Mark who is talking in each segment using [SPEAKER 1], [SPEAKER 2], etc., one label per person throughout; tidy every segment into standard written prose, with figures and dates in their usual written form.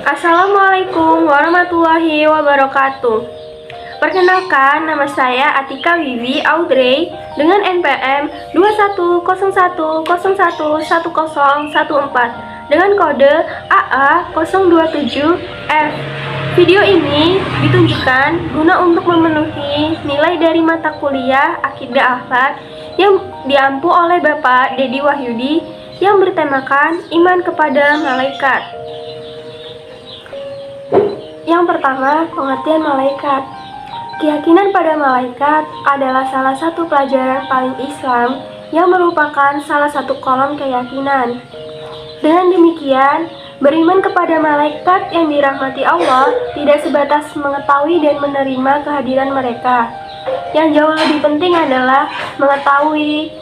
[SPEAKER 1] Assalamualaikum warahmatullahi wabarakatuh. Perkenalkan, nama saya Atika Wiwi Audrey dengan NPM 2101011014 dengan kode AA027F. Video ini ditunjukkan guna untuk memenuhi nilai dari mata kuliah Akidah Akhlak yang diampu oleh Bapak Dedi Wahyudi yang bertemakan iman kepada malaikat. Yang pertama, pengertian malaikat. Keyakinan pada malaikat adalah salah satu pelajaran paling Islam yang merupakan salah satu kolom keyakinan. Dengan demikian, beriman kepada malaikat yang dirahmati Allah tidak sebatas mengetahui dan menerima kehadiran mereka. Yang jauh lebih penting adalah mengetahui,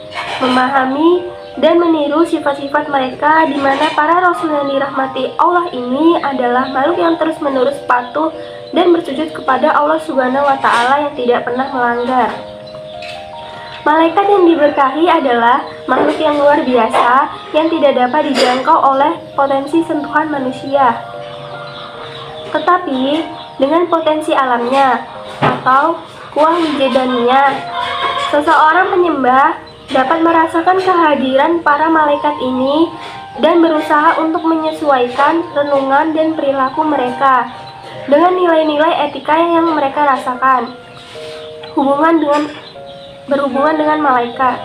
[SPEAKER 1] memahami, dan meniru sifat-sifat mereka, di mana para rasul yang dirahmati Allah ini adalah makhluk yang terus-menerus patuh dan bersujud kepada Allah Subhanahu wa Ta'ala yang tidak pernah melanggar. Malaikat yang diberkahi adalah makhluk yang luar biasa yang tidak dapat dijangkau oleh potensi sentuhan manusia. Tetapi dengan potensi alamnya atau kuah wijadannya, seseorang penyembah dapat merasakan kehadiran para malaikat ini dan berusaha untuk menyesuaikan renungan dan perilaku mereka dengan nilai-nilai etika yang mereka rasakan. Berhubungan dengan malaikat.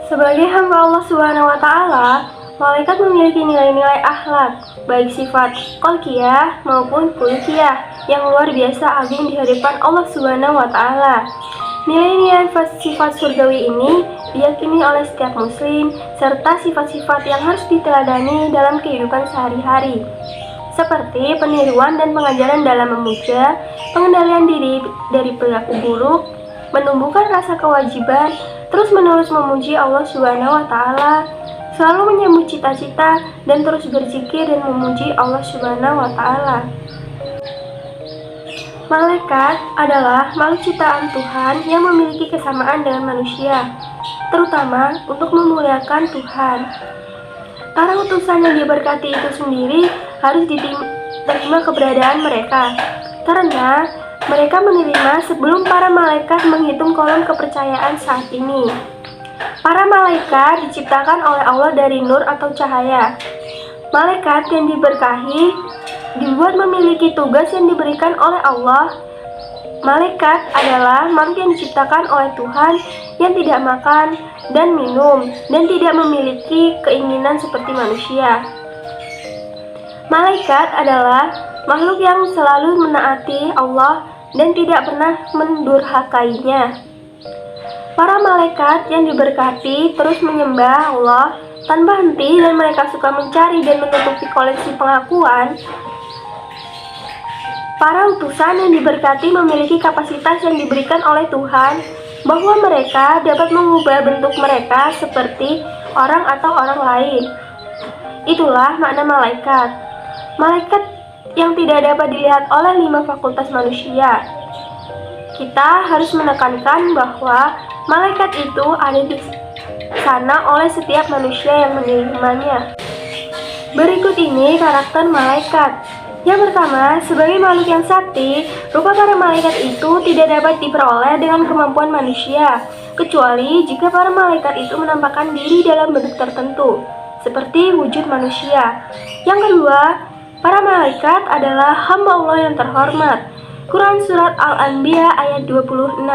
[SPEAKER 1] Sebagai hamba Allah Subhanahu wa Ta'ala, malaikat memiliki nilai-nilai akhlak, baik sifat kholqiyah maupun khuluqiyah yang luar biasa agung di hadapan Allah Subhanahu wa Ta'ala. Nilai-nilai sifat surgawi ini diyakini oleh setiap muslim, serta sifat-sifat yang harus diteladani dalam kehidupan sehari-hari, seperti peniruan dan pengajaran dalam memuja, pengendalian diri dari perilaku buruk, menumbuhkan rasa kewajiban, terus-menerus memuji Allah Subhanahu wa Ta'ala, selalu menyambut cita-cita, dan terus berzikir dan memuji Allah Subhanahu wa Ta'ala. Malaikat adalah makhluk ciptaan Tuhan yang memiliki kesamaan dengan manusia, terutama untuk memuliakan Tuhan. Para utusan yang diberkati itu sendiri harus diterima keberadaan mereka, karena mereka menerima sebelum para malaikat menghitung kolom kepercayaan saat ini. Para malaikat diciptakan oleh Allah dari nur atau cahaya. Malaikat yang diberkahi dibuat memiliki tugas yang diberikan oleh Allah. Malaikat adalah makhluk yang diciptakan oleh Tuhan yang tidak makan dan minum dan tidak memiliki keinginan seperti manusia. Malaikat adalah makhluk yang selalu menaati Allah dan tidak pernah mendurhakainya. Para malaikat yang diberkati terus menyembah Allah tanpa henti dan mereka suka mencari dan menutupi koleksi pengakuan. Para utusan yang diberkati memiliki kapasitas yang diberikan oleh Tuhan bahwa mereka dapat mengubah bentuk mereka seperti orang atau orang lain. Itulah makna malaikat. Malaikat yang tidak dapat dilihat oleh 5 fakultas manusia. Kita harus menekankan bahwa malaikat itu ada di sana oleh setiap manusia yang menerimanya. Berikut ini karakter malaikat. Yang pertama, sebagai makhluk yang sakti, rupa para malaikat itu tidak dapat diperoleh dengan kemampuan manusia, kecuali jika para malaikat itu menampakkan diri dalam bentuk tertentu, seperti wujud manusia. Yang kedua, para malaikat adalah hamba Allah yang terhormat. Quran Surat Al-Anbiya ayat 26.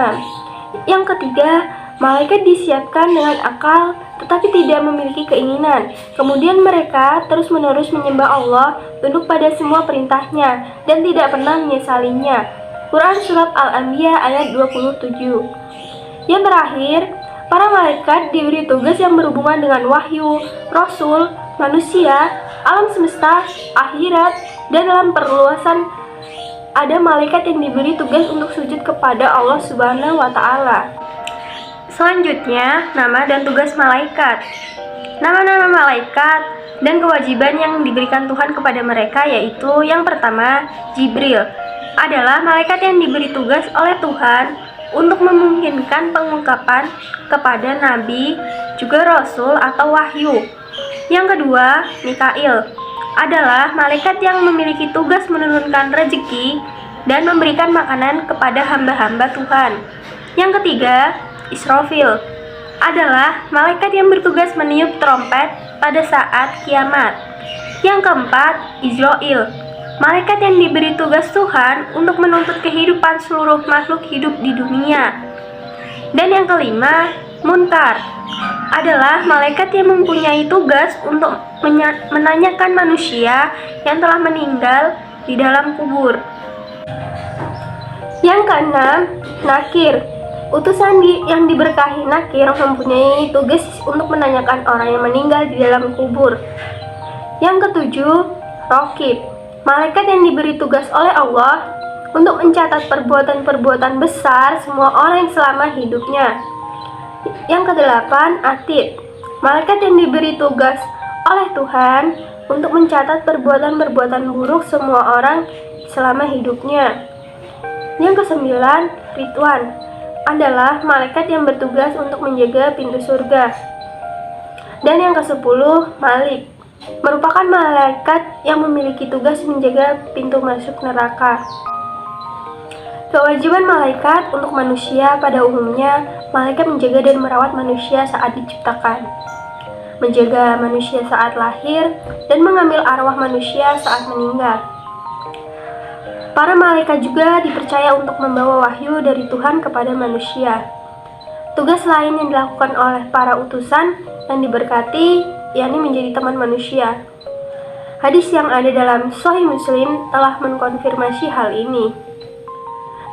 [SPEAKER 1] Yang ketiga, malaikat disiapkan dengan akal tetapi tidak memiliki keinginan. Kemudian mereka terus-menerus menyembah Allah, tunduk pada semua perintahnya, dan tidak pernah menyesalinya. Quran Surat Al-Anbiya ayat 27. Yang terakhir, para malaikat diberi tugas yang berhubungan dengan wahyu, rasul, manusia, alam semesta, akhirat, dan dalam perluasan ada malaikat yang diberi tugas untuk sujud kepada Allah Subhanahu wa Ta'ala. Selanjutnya, nama dan tugas malaikat. Nama-nama malaikat dan kewajiban yang diberikan Tuhan kepada mereka yaitu yang pertama, Jibril. adalah malaikat yang diberi tugas oleh Tuhan untuk memungkinkan pengungkapan kepada nabi, juga rasul atau wahyu. Yang kedua, Mikail adalah malaikat yang memiliki tugas menurunkan rezeki dan memberikan makanan kepada hamba-hamba Tuhan. Yang ketiga, Israfil adalah malaikat yang bertugas meniup trompet pada saat kiamat. Yang keempat, Izrail, malaikat yang diberi tugas Tuhan untuk menuntut kehidupan seluruh makhluk hidup di dunia. Dan yang kelima, Munkar adalah malaikat yang mempunyai tugas untuk menanyakan manusia yang telah meninggal di dalam kubur. Yang keenam, Nakir, utusan yang diberkahi. Nakir mempunyai tugas untuk menanyakan orang yang meninggal di dalam kubur. Yang ketujuh, Raqib, malaikat yang diberi tugas oleh Allah untuk mencatat perbuatan-perbuatan besar semua orang yang selama hidupnya. Yang kedelapan, Atid, malaikat yang diberi tugas oleh Tuhan untuk mencatat perbuatan-perbuatan buruk semua orang selama hidupnya. Yang kesembilan, Ridwan, adalah malaikat yang bertugas untuk menjaga pintu surga. Dan yang kesepuluh, Malik, merupakan malaikat yang memiliki tugas menjaga pintu masuk neraka. Kewajiban malaikat untuk manusia pada umumnya, malaikat menjaga dan merawat manusia saat diciptakan, menjaga manusia saat lahir, dan mengambil arwah manusia saat meninggal. Para malaikat juga dipercaya untuk membawa wahyu dari Tuhan kepada manusia. Tugas lain yang dilakukan oleh para utusan yang diberkati, yakni menjadi teman manusia. Hadis yang ada dalam Sahih Muslim telah mengkonfirmasi hal ini.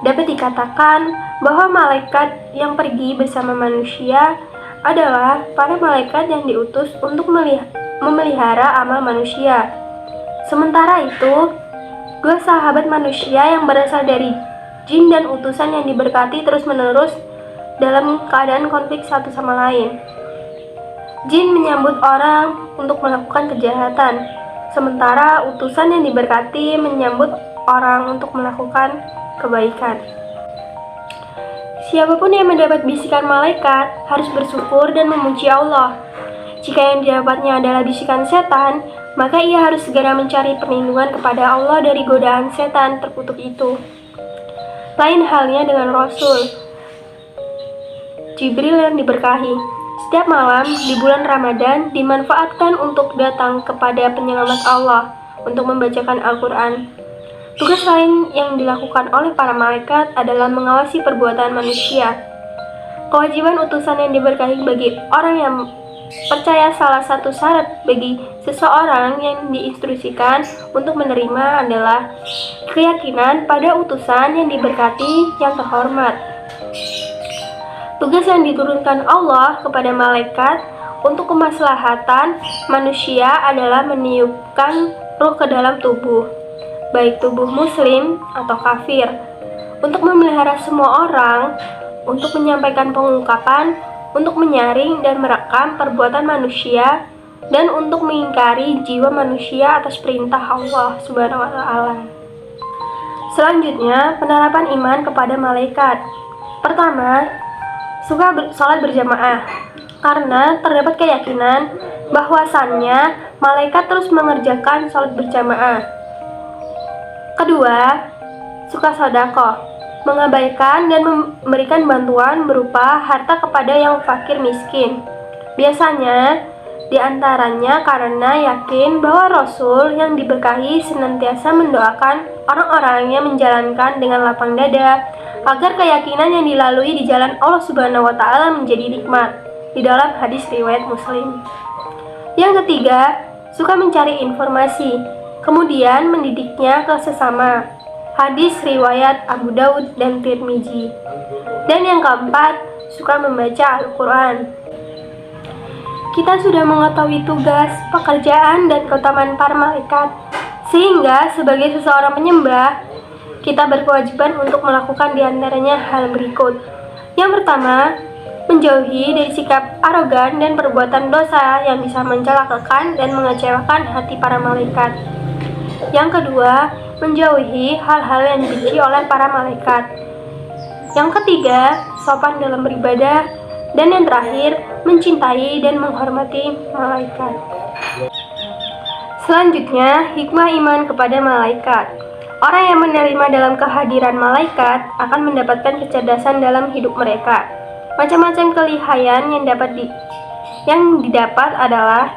[SPEAKER 1] Dapat dikatakan bahwa malaikat yang pergi bersama manusia adalah para malaikat yang diutus untuk memelihara amal manusia. Sementara itu, dua sahabat manusia yang berasal dari jin dan utusan yang diberkati terus-menerus dalam keadaan konflik satu sama lain. Jin menyambut orang untuk melakukan kejahatan, sementara utusan yang diberkati menyambut orang untuk melakukan kebaikan. Siapapun yang mendapat bisikan malaikat harus bersyukur dan memuji Allah. Jika yang didapatnya adalah bisikan setan, maka ia harus segera mencari perlindungan kepada Allah dari godaan setan terkutuk itu. Lain halnya dengan Rasul Jibril yang diberkahi. Setiap malam di bulan Ramadan dimanfaatkan untuk datang kepada penyelamat Allah untuk membacakan Al-Quran. Tugas lain yang dilakukan oleh para malaikat adalah mengawasi perbuatan manusia. Kewajiban utusan yang diberkahi bagi orang yang percaya salah satu syarat bagi seseorang yang diinstruksikan untuk menerima adalah keyakinan pada utusan yang diberkati yang terhormat. Tugas yang diturunkan Allah kepada malaikat untuk kemaslahatan manusia adalah meniupkan ruh ke dalam tubuh, baik tubuh muslim atau kafir, untuk memelihara semua orang, untuk menyampaikan pengungkapan, untuk menyaring dan merekam perbuatan manusia, dan untuk mengingkari jiwa manusia atas perintah Allah Subhanahu wa Ta'ala. Selanjutnya, penerapan iman kepada malaikat. Pertama, sholat berjamaah, karena terdapat keyakinan bahwasannya malaikat terus mengerjakan sholat berjamaah. Kedua, suka sedekah, mengabaikan dan memberikan bantuan berupa harta kepada yang fakir miskin. Biasanya diantaranya karena yakin bahwa Rasul yang diberkahi senantiasa mendoakan orang-orang yang menjalankan dengan lapang dada agar keyakinan yang dilalui di jalan Allah Subhanahu wa Ta'ala menjadi nikmat, di dalam hadis riwayat Muslim. Yang ketiga, suka mencari informasi, kemudian mendidiknya ke sesama. Hadis riwayat Abu Daud dan Tirmizi. Dan yang keempat, suka membaca Al-Quran. Kita sudah mengetahui tugas, pekerjaan, dan keutamaan para malaikat, sehingga sebagai seseorang penyembah, kita berkewajiban untuk melakukan diantaranya hal berikut. Yang pertama, menjauhi dari sikap arogan dan perbuatan dosa yang bisa mencelakakan dan mengecewakan hati para malaikat. Yang kedua, menjauhi hal-hal yang dibenci oleh para malaikat. Yang ketiga, sopan dalam beribadah. Dan yang terakhir, mencintai dan menghormati malaikat. Selanjutnya, hikmah iman kepada malaikat. Orang yang menerima dalam kehadiran malaikat akan mendapatkan kecerdasan dalam hidup mereka. Macam-macam kelihayan yang didapat adalah: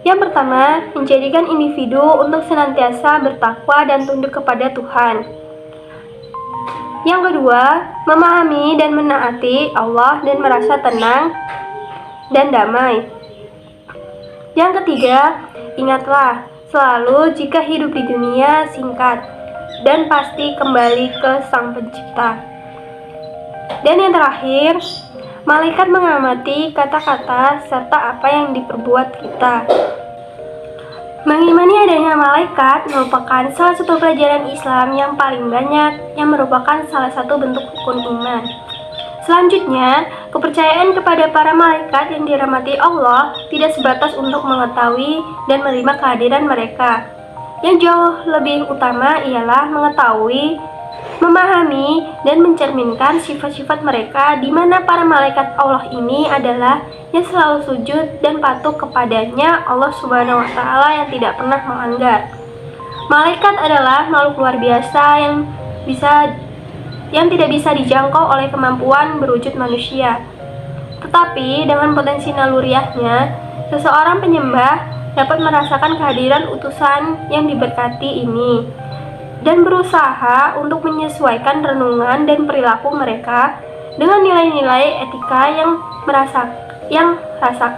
[SPEAKER 1] yang pertama, menjadikan individu untuk senantiasa bertakwa dan tunduk kepada Tuhan. Yang kedua, memahami dan menaati Allah dan merasa tenang dan damai. Yang ketiga, ingatlah selalu jika hidup di dunia singkat dan pasti kembali ke Sang Pencipta. Dan yang terakhir, malaikat mengamati kata-kata serta apa yang diperbuat kita. Mengimani adanya malaikat merupakan salah satu pelajaran Islam yang paling banyak, yang merupakan salah satu bentuk rukun iman. Selanjutnya, kepercayaan kepada para malaikat yang dirahmati Allah tidak sebatas untuk mengetahui dan menerima kehadiran mereka. Yang jauh lebih utama ialah mengetahui, memahami, dan mencerminkan sifat-sifat mereka, di mana para malaikat Allah ini adalah yang selalu sujud dan patuh kepadanya Allah Subhanahu wa Ta'ala yang tidak pernah melanggar. Malaikat adalah makhluk luar biasa yang tidak bisa dijangkau oleh kemampuan berwujud manusia. Tetapi dengan potensi naluriahnya, seseorang penyembah dapat merasakan kehadiran utusan yang diberkati ini dan berusaha untuk menyesuaikan renungan dan perilaku mereka dengan nilai-nilai etika yang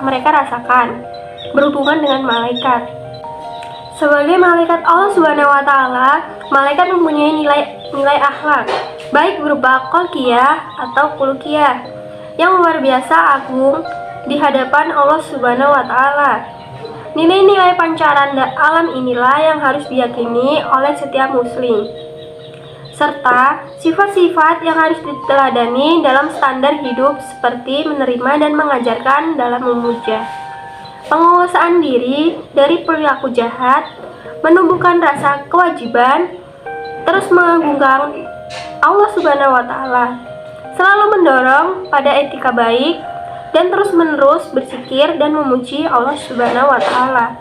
[SPEAKER 1] mereka rasakan berhubungan dengan malaikat. Sebagai malaikat Allah Subhanahu wa Ta'ala, malaikat mempunyai nilai akhlak, baik berupa kholqiyah atau khuluqiyah, yang luar biasa agung di hadapan Allah Subhanahu wa Ta'ala. Nilai-nilai pancaran alam inilah yang harus diyakini oleh setiap muslim, serta sifat-sifat yang harus diteladani dalam standar hidup seperti menerima dan mengajarkan dalam memuja, penguasaan diri dari perilaku jahat, menumbuhkan rasa kewajiban, terus mengagungkan Allah Subhanahu wa Ta'ala, selalu mendorong pada etika baik, dan terus-menerus berzikir dan memuji Allah Subhanahu wa Ta'ala.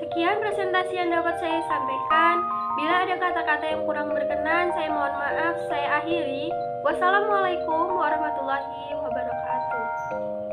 [SPEAKER 1] Sekian presentasi yang dapat saya sampaikan. Bila ada kata-kata yang kurang berkenan, saya mohon maaf. Saya akhiri. Wassalamualaikum warahmatullahi wabarakatuh.